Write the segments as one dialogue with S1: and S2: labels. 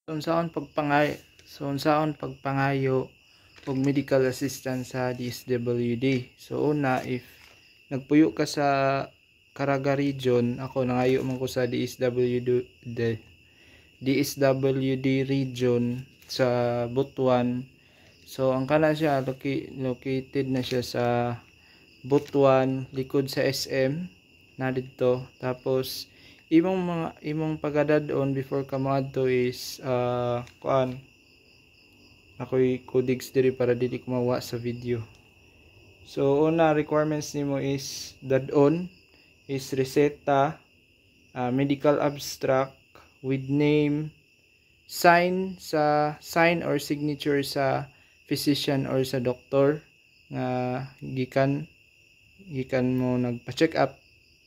S1: Unsaon pagpangayo og medical assistance sa DSWD. So una, if nagpuyo ka sa Caraga region, ako nangayo man ko sa DSWD region sa Butuan. So ang kana siya located na siya sa Butuan, likod sa SM na dito. Tapos imong pagadadon before ka moadto is ako'y codex diri para dili ko mawa sa video. So una requirements nimo is dadon is reseta, medical abstract with name, sign or signature sa physician or sa doktor nga gikan mo nagpa-check up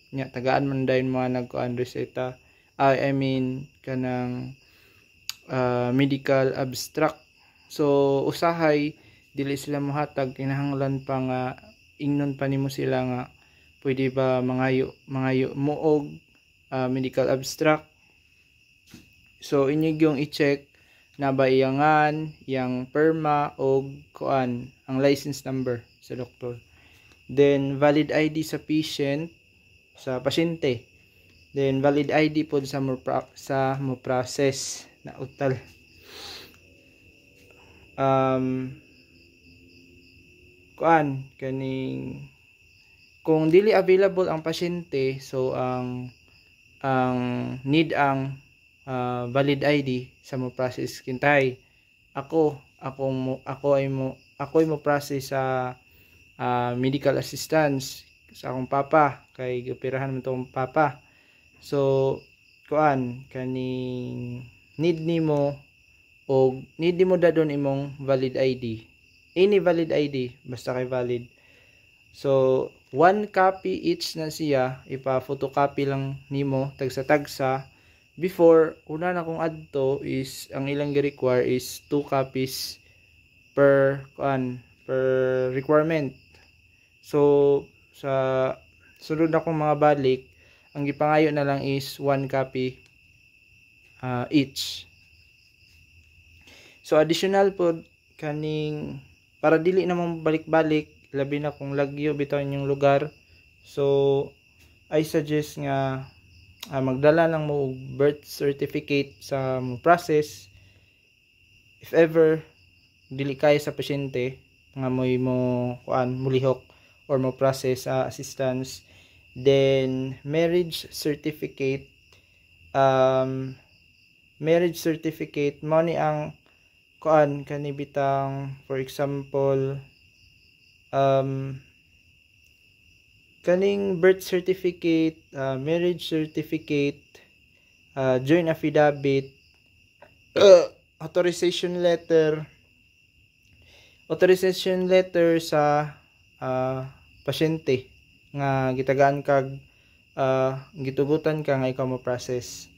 S1: nya, tagaan man dayon mga nagkuan reseta, I mean kanang medical abstract. So usahay dili sila mohatag, kinahanglan pa nga ingnon pa nimo sila nga pwede ba mangayo mo og medical abstract. So inyong yung i-check na ba iyangan, yang perma og kuan ang license number sa doktor. Then valid ID sa patient, sa pasyente. Then valid ID pod sa mo process na utal. Kaning kung dili available ang pasyente, so ang need ang valid ID sa mo process kintay. Ako ay mo process sa medical assistance sa akong papa kay operahan man tong papa. So kaning need nimo dadon imong valid ID, any valid ID basta kay valid. So 1 copy each na siya, ipa-photocopy lang nimo tagsa-tagsa. Before una na kong adto is ang ilang gi-require is 2 copies per requirement. So sa sunod na kong mga balik, ang gipangayo na lang is 1 copy each. So additional po kaning para dili na mong balik-balik, labi na kung lagyo bitaw inyong lugar. So I suggest nga magdala lang mo birth certificate sa process. If ever dili kaya sa pasyente nga mo mulihok or mo process assistance, then marriage certificate mo ni ang kanibitang, for example kaning birth certificate, marriage certificate, joint affidavit, authorization letter sa pasyente nga gitagaan kag gitugutan ka nga ikaw mo process.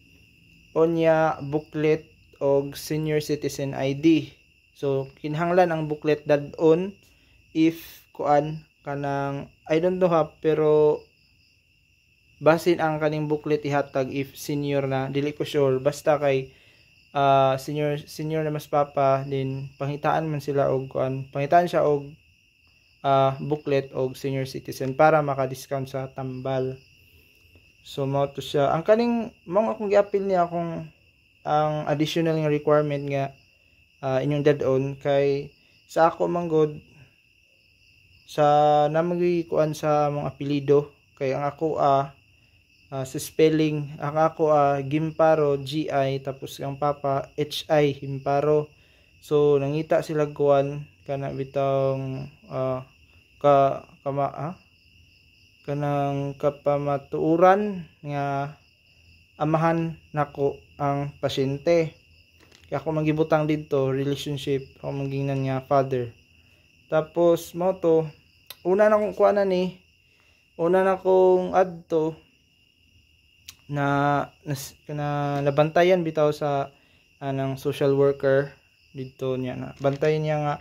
S1: Onya booklet og senior citizen ID. So kinahanglan ang booklet dadon if kanang I don't know pero basin ang kaning booklet ihatag if senior na, dili ko sure, basta kay senior na mas papa, din panghitaan man sila og panghitaan siya og booklet og senior citizen para maka-discount sa tambal. So mao to siya ang kaning mong akong gi-appeal niya kung ang additional nga requirement nga inyong dadon kay sa ako manggod sa namagi sa mga apelyido, kay ang ako sa spelling, ang ako Gimparo, GI, tapos ang papa HI, Gimparo. So nangita sila kana bitong kanang kapamatuuran nga amahan nako ang pasyente. Kaya ako magibutang dito relationship, ako magingnan nga father. Tapos mo to una na kong adto na nabantayan bitaw sa anang social worker dito niya, na bantayan niya nga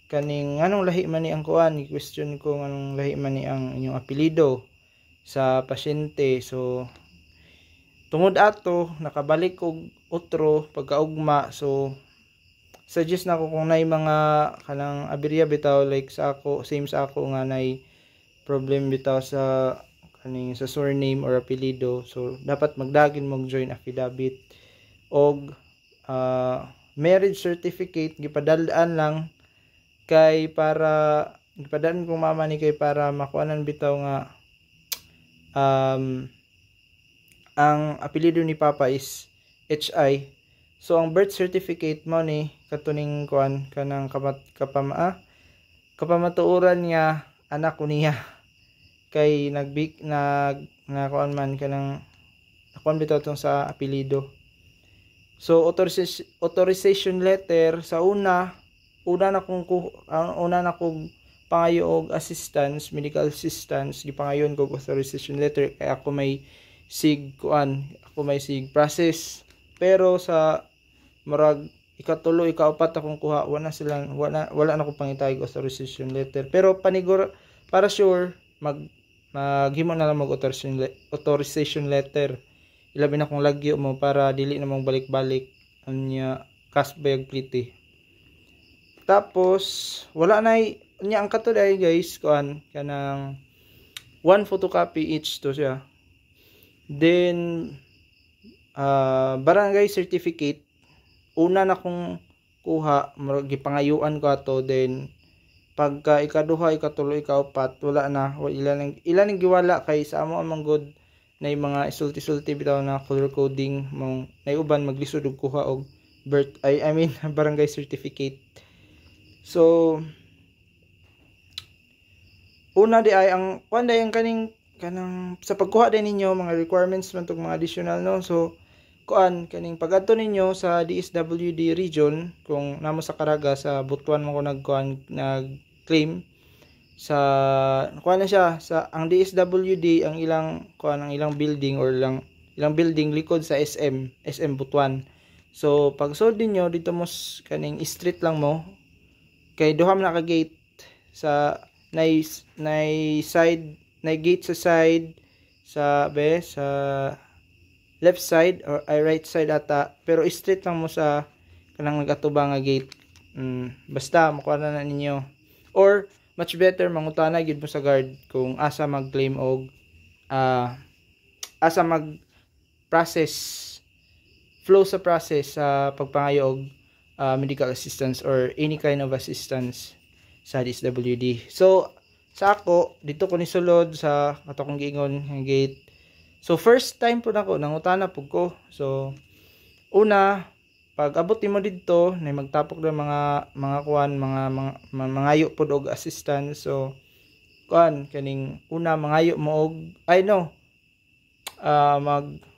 S1: kaning anong lahi man ni ang i-question ko anong lahi man ni ang inyong apelyido sa pasyente. So tungod ato nakabalik og utro pagkaugma. So suggest na ko kung nay mga kanang aberya bitaw like sa ako, same sa ako nga nay problem bitaw sa kaning sa surname or apelyido. So dapat magdagin mong join affidavit og marriage certificate gipadal-an lang kay para gipadaan kong mama ni kay para makuanan bitaw nga ang apelyido ni Papa is HI. So ang birth certificate mo ni katuning kuan kanang kapamatuoran nga anak ko niya kay nag kuan man kanang kuan bitaw tong sa apelyido. So authorization letter sa una na kong pangayo og assistance, medical assistance, gipangayon ko authorization letter kay ako may sig process. Pero sa murag ikatulo ikaapat akong kuha, wala na ko pangitay authorization letter. Pero paniguro para sure maghimo na lang mag authorization letter. Ilabi na kung lagyo mo para dili na mong balik-balik anya kasbayag pliti. Tapos wala na nya ang katuday guys kanang one photocopy each to siya. Then barangay certificate una na kong kuha, gipangayuan ko ato. Then pagka ikaduha, ikatulo, ikaapat, wala na, ilan giwala kay sa amo amang good na yung mga isulti-sulti bitaw na color coding mong naiuban maglisod og kuha og barangay certificate. So una di ay ang kuanday ang kanang sa pagkuha din ninyo mga requirements man tong mga additional no. So kaning pagadto ninyo sa DSWD region kung namo sa Caraga sa Butuan mo ko nag-claim sa na siya sa ang DSWD ang ilang building or ilang building likod sa SM Butuan. So pag sod ninyo dito mo kaning street lang mo kay duha man ka gate sa gate sa side sa left side or right side ata, pero straight lang mo sa kanang nagatubang nga gate. Basta makuha na ninyo, or much better mangutana gyud mo sa guard kung asa mag-claim og asa mag-process flow sa process sa pagpangayo og medical assistance or any kind of assistance sa DSWD. So sa ako dito ko ni sulod sa ato kong giingon nga gate. So first time po nako nangutana pud ko. So una pag abot nimo didto na magtapok ng mga kuan mangayo pud og assistance. So kuan kaning una mangayo mo og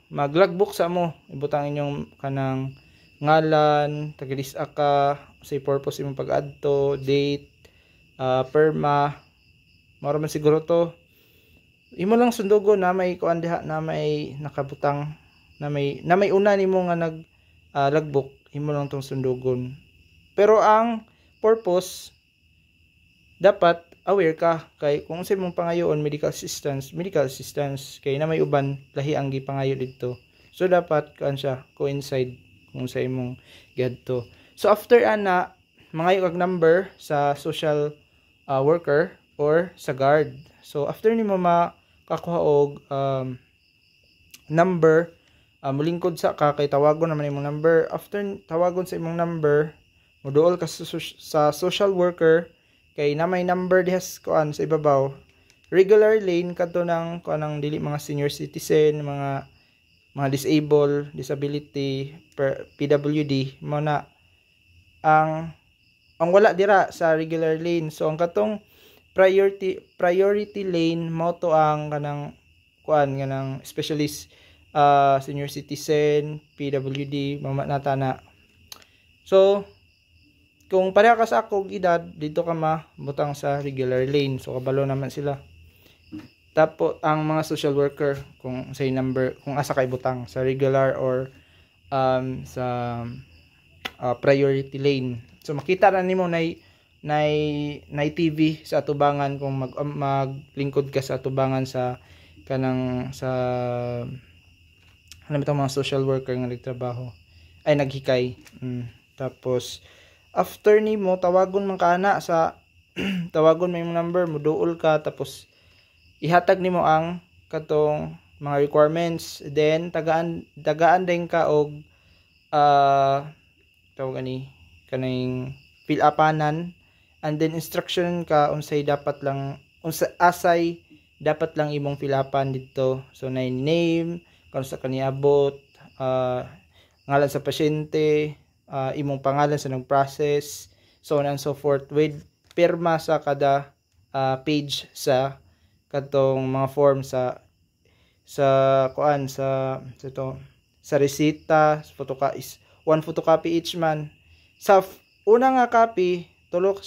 S1: mag-logbook sa mo, ibutang inyong kanang ngalan, taga-disa ka, say purpose imong pag-adto, date, perma, maro man siguro to. Imo lang sundugo na may kuan diha na may nakabutang na may una nimo nga logbook, imo lang tong sundugon. Pero ang purpose dapat aware ka kay kung sa imong pangayoon medical assistance kay na may uban lahi ang gipangayo didto. So dapat kuan siya coincide kung sa imong giadto. So after ana mangayo kag number sa social worker or sa guard. So after nimo makakuha og number, mulingkod sa ka kay tawagon naman imong number. After tawagon sa imong number, moduol ka sa social worker kay na may number dihas kuan sa ibabaw. Regular lane kadto ng kuanang dili mga senior citizen, mga disability, PWD mo na ang wala dira sa regular lane. So ang katong priority lane mo to ang kanang kuan kanang specialist, senior citizen, PWD, mga natana. So kung pareha ka sa akong edad, dito ka mabutang sa regular lane. So kabalo naman sila. Tapos ang mga social worker kung say number kung asa kay butang sa regular or sa priority lane. So makita na nimo na TV sa atubangan kung maglingkod ka sa atubangan sa kanang sa mga social worker nga nagtrabaho. ay naghikay. Tapos after nimo tawagon man kana sa tawagon mo yung number mo, duol ka, tapos ihatag nimo ang katong mga requirements, then tagaan din ka og tawag ani kaning fill upanan, and then instruction ka unsay asay dapat lang imong fill upan dito. So na name, kung sa kaniabot, ngalan sa pasyente, imong pangalan sa nag-process, so on and so forth, with pirma sa kada page sa katong mga form sa kuan sa ito sa resita, photocopy is one photocopy each man. Sa una nga copy tulo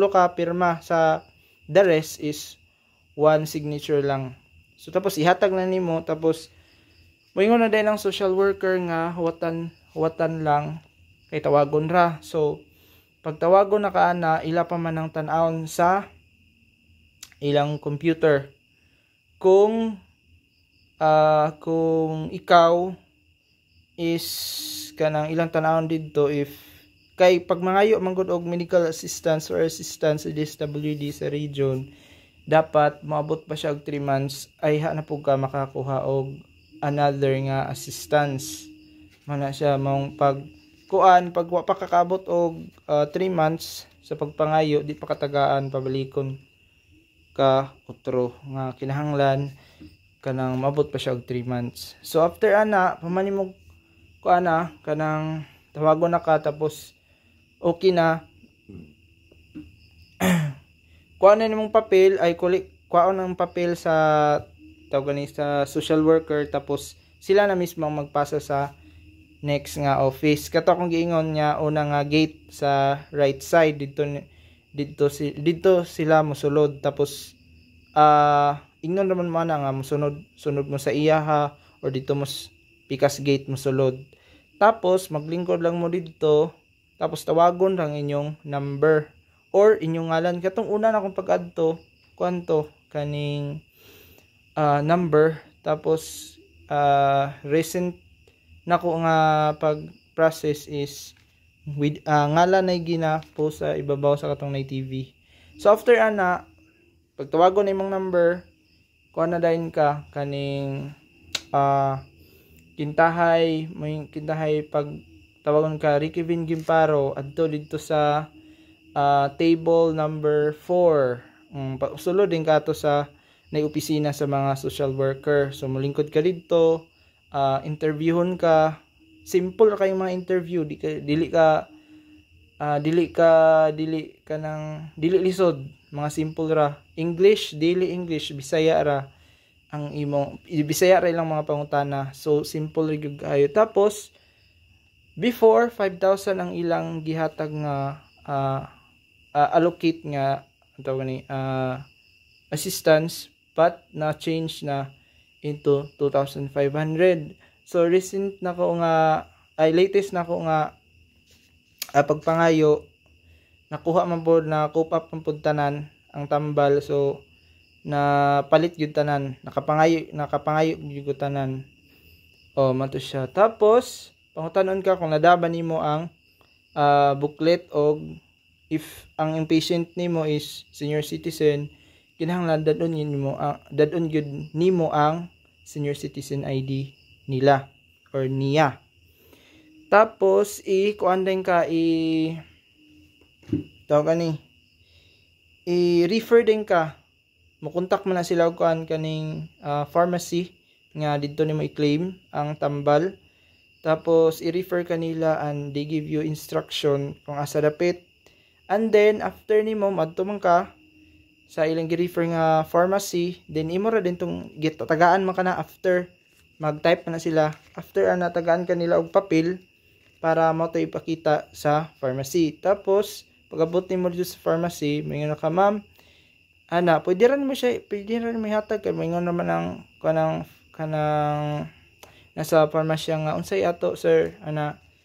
S1: ka pirma, sa the rest is one signature lang. So tapos ihatag na nimo, tapos moingon na din ang social worker nga huwatan lang kay tawagon ra. So pag tawagon na kaana, ila pa man ang tan-awon sa ilang computer kung ikaw is kanang ilang tan-awon didto, if kay pag mangayo manggod og medical assistance or assistance sa DSWD sa region, dapat maabot pa siya og 3 months ay na pug ka makakuha og another nga assistance. Mana siya mong pag wa pa kakabot og 3 months sa pagpangayo, di pa katagaan pabalikon ka otro nga kinahanglan kanang mabot pa siya og 3 months. So after ana pamanimog kanang tawagon na ka, tapos okay na, kuha na nimong papel, ay kuha ng papel sa sa social worker, tapos sila na mismo magpasa sa next nga office. Kato akong giingon niya, una nga gate sa right side dito sila mosulod, tapos ingnon naman mo na nga sunod mo sa iya ha, or dito mo pikas gate mosulod, tapos maglingkod lang mo dito, tapos tawagon lang inyong number or inyong ngalan. Katong una na akong pag-adto kwanto kaning number, tapos recent nako nga pag-process is with ngalan na gina-post sa ibabaw sa katong na TV. So after ana, pag tawagon na imong number, kuha na dayon ka kaning kintahay pag tawagon ka Ricky Vin Gimparo adto dito sa table number 4. Sulod din ka to sa na opisina sa mga social worker. So mulingkod ka dito, interviewon ka. Simple ra kay mga interview, dili lisod, mga simple ra. English, dili English, Bisaya ra ang Bisaya ra ilang mga pangutana. So simple ra gyud kayo. Tapos before 5,000 ang ilang gihatag nga allocate nga assistance, but na change na into 2,500. So recent na ko nga latest na ko nga pagpangayo, nakuha man pod na cope up man pod tanan ang tambal. So na palit gyud tanan, nakapangayo gyud tanan. Mato siya. Tapos pangutanon ka kung nadaban nimo ang booklet, og if ang impatient nimo is senior citizen, kinahanglan dadon gyud nimo ang senior citizen ID nila or niya. Tapos i-refer din ka, makontak mo na sila og kaning pharmacy nga didto nimo i-claim ang tambal. Tapos i-refer kanila and they give you instruction kung asa dapit. And then after nimo madto man ka sa ilang gi-refer nga pharmacy, then imo ra din tong tagaan man kana after mag-type na sila. After tagaan kanila og papel para mo to ipakita sa pharmacy. Tapos pag-abot nimo dito sa pharmacy, mayngon ka, ma'am, pwede ran mo hatag kay mayngon naman ang kanang nasa pharmacy nga unsay ato sir,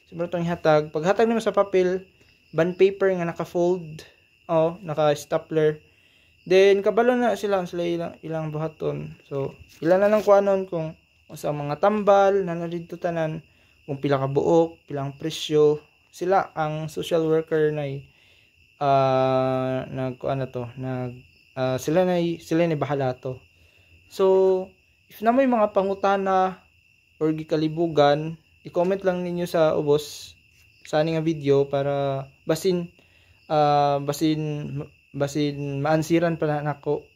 S1: siguro tong hatag. Pag hatag nimo sa papel, bond paper nga naka-fold, naka-stapler, then kabalo na sila ilang buhaton. So ilan na lang kuanon kung sa mga tambal na dito tanan, kung pila ka buok, pilang presyo. Sila ang social worker na sila na bahala to. So if na may mga pangutana or gikalibugan, i-comment lang ninyo sa ubos sa ani nga video para basin maansiran pa na nako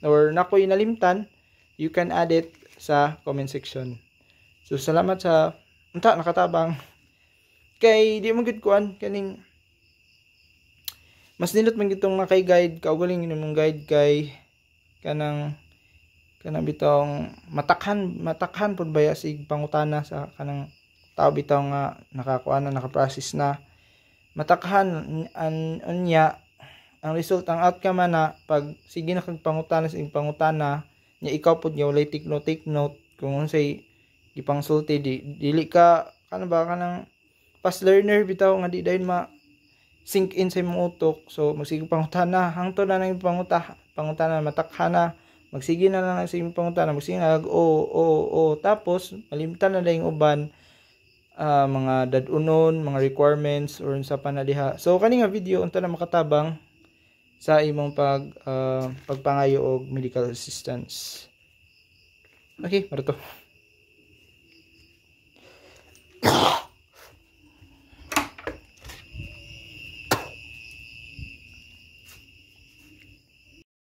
S1: or nako inalimtan, you can add it sa comment section. So salamat sa unta nakatabang kay di mo gid kuan kaning mas nindot man gitong nakay guide kaugaling nimong guide kay kanang bitong matakhan pud baya sig pangutana sa kanang tao bitaw nga nakakuan na naka-process na matakhan unya ang result ang outcome na pag sige na kag pangutana sa pangutana nya ikaw pud nya walay take note kung unsay gipangsulti dili ka kanang fast learner bitaw nga di dayon ma sink in sa imong utok. So magsige pangutana hangtod na nang pangutana matakhan na magsige na lang sa imong pangutana magsige na tapos malimtan na lang uban mga dadunon, mga requirements or sa panadiha. So kani nga video unta na makatabang sa imong pagpangayo og medical assistance. Okay, mara to.